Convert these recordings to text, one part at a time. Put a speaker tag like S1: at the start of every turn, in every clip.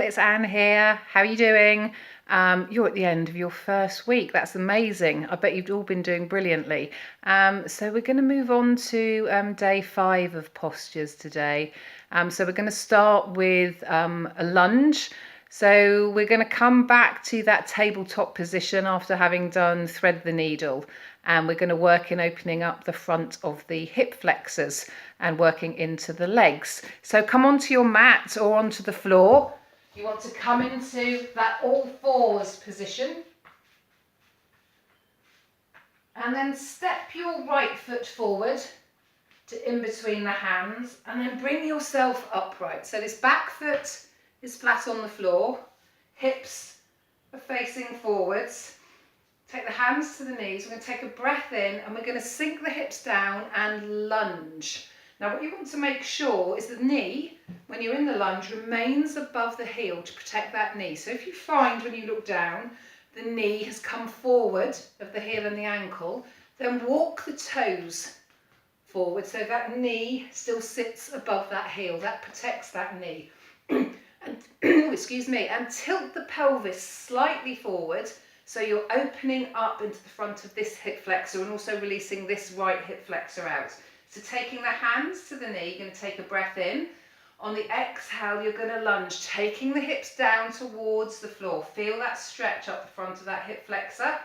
S1: all, it's Anne here. How are you doing? You're at the end of your first week. That's amazing. I bet you've all been doing brilliantly. So we're going to move on to day 5 of postures today. So we're going to start with a lunge. So we're going to come back to that tabletop position after having done thread the needle. And we're going to work in opening up the front of the hip flexors and working into the legs. So come onto your mat or onto the floor. You want to come into that all fours position. And then step your right foot forward to in between the hands and then bring yourself upright. So this back foot is flat on the floor, hips are facing forwards. Take the hands to the knees. We're going to take a breath in and we're going to sink the hips down and lunge. Now what you want to make sure is the knee, when you're in the lunge, remains above the heel to protect that knee. So if you find when you look down, the knee has come forward of the heel and the ankle, then walk the toes forward so that knee still sits above that heel. That protects that knee. And, excuse me, and tilt the pelvis slightly forward so you're opening up into the front of this hip flexor and also releasing this right hip flexor out. So taking the hands to the knee, you're going to take a breath in. On the exhale, you're going to lunge, taking the hips down towards the floor. Feel that stretch up the front of that hip flexor.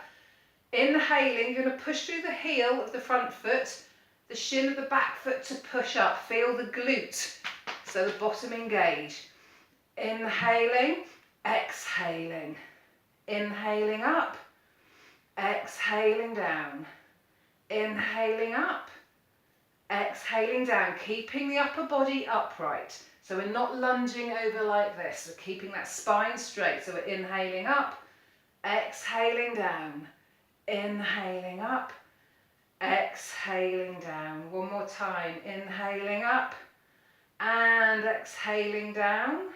S1: Inhaling, you're going to push through the heel of the front foot, the shin of the back foot to push up. Feel the glute, so the bottom engage. Inhaling, exhaling. Inhaling up, exhaling down. Inhaling up, exhaling down, keeping the upper body upright. So we're not lunging over like this. We're keeping that spine straight. So we're inhaling up, exhaling down, inhaling up, exhaling down. One more time. Inhaling up and exhaling down.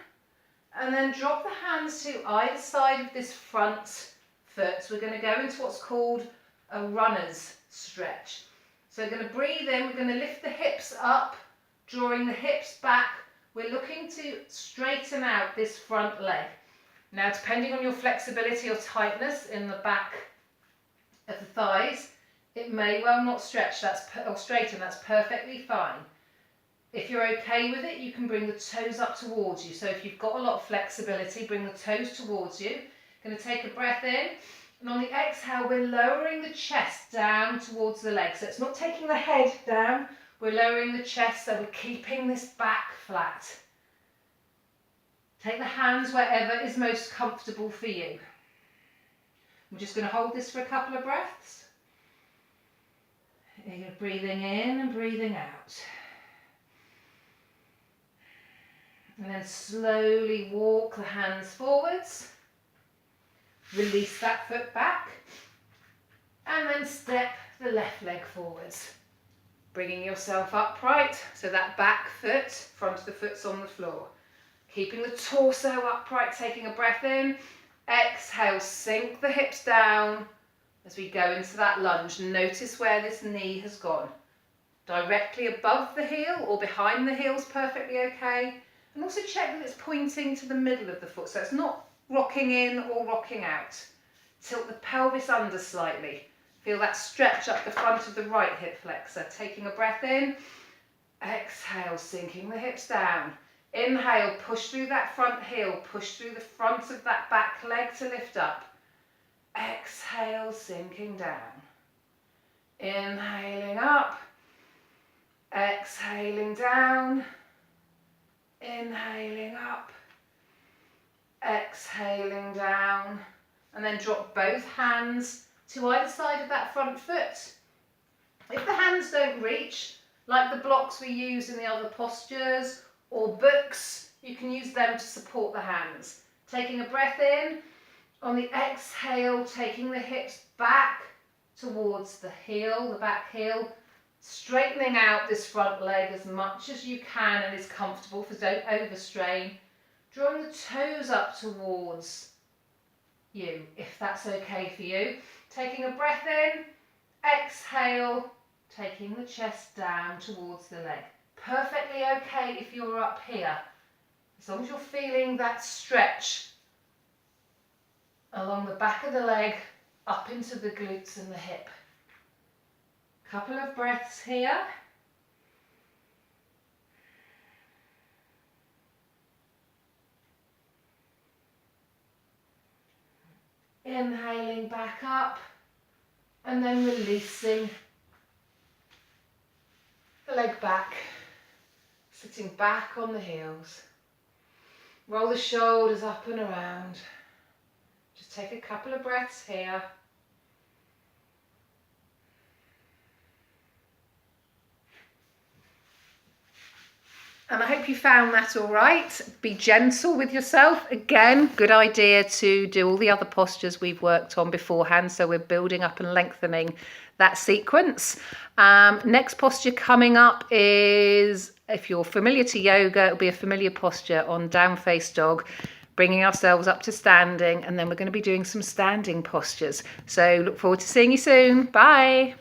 S1: And then drop the hands to either side of this front foot. So we're going to go into what's called a runner's stretch. So we're going to breathe in, we're going to lift the hips up, drawing the hips back. We're looking to straighten out this front leg. Now, depending on your flexibility or tightness in the back of the thighs, it may well not stretch or straighten. That's perfectly fine. If you're okay with it, you can bring the toes up towards you. So if you've got a lot of flexibility, bring the toes towards you. Going to take a breath in. And on the exhale, we're lowering the chest down towards the legs. So it's not taking the head down, we're lowering the chest, so we're keeping this back flat. Take the hands wherever is most comfortable for you. We're just going to hold this for a couple of breaths. You're breathing in and breathing out. And then slowly walk the hands forwards. Release that foot back. And then step the left leg forwards. Bringing yourself upright, so that back foot, front of the foot's on the floor. Keeping the torso upright, taking a breath in. Exhale, sink the hips down as we go into that lunge. Notice where this knee has gone. Directly above the heel or behind the heel is perfectly okay. And also check that it's pointing to the middle of the foot, so it's not rocking in or rocking out. Tilt the pelvis under slightly. Feel that stretch up the front of the right hip flexor. Taking a breath in. Exhale, sinking the hips down. Inhale, push through that front heel. Push through the front of that back leg to lift up. Exhale, sinking down. Inhaling up. Exhaling down. Inhaling up, exhaling down, and then drop both hands to either side of that front foot. If the hands don't reach, like the blocks we use in the other postures or books, you can use them to support the hands. Taking a breath in, on the exhale, taking the hips back towards the heel, the back heel, straightening out this front leg as much as you can and is comfortable, so don't overstrain. Drawing the toes up towards you, if that's okay for you. Taking a breath in, exhale, taking the chest down towards the leg. Perfectly okay if you're up here. As long as you're feeling that stretch along the back of the leg, up into the glutes and the hip. Couple of breaths here. Inhaling back up and then releasing the leg back, sitting back on the heels. Roll the shoulders up and around. Just take a couple of breaths here. And I hope you found that all right. Be gentle with yourself. Again, good idea to do all the other postures we've worked on beforehand. So we're building up and lengthening that sequence. Next posture coming up is, if you're familiar to yoga, it'll be a familiar posture on down face dog, bringing ourselves up to standing. And then we're going to be doing some standing postures. So look forward to seeing you soon. Bye.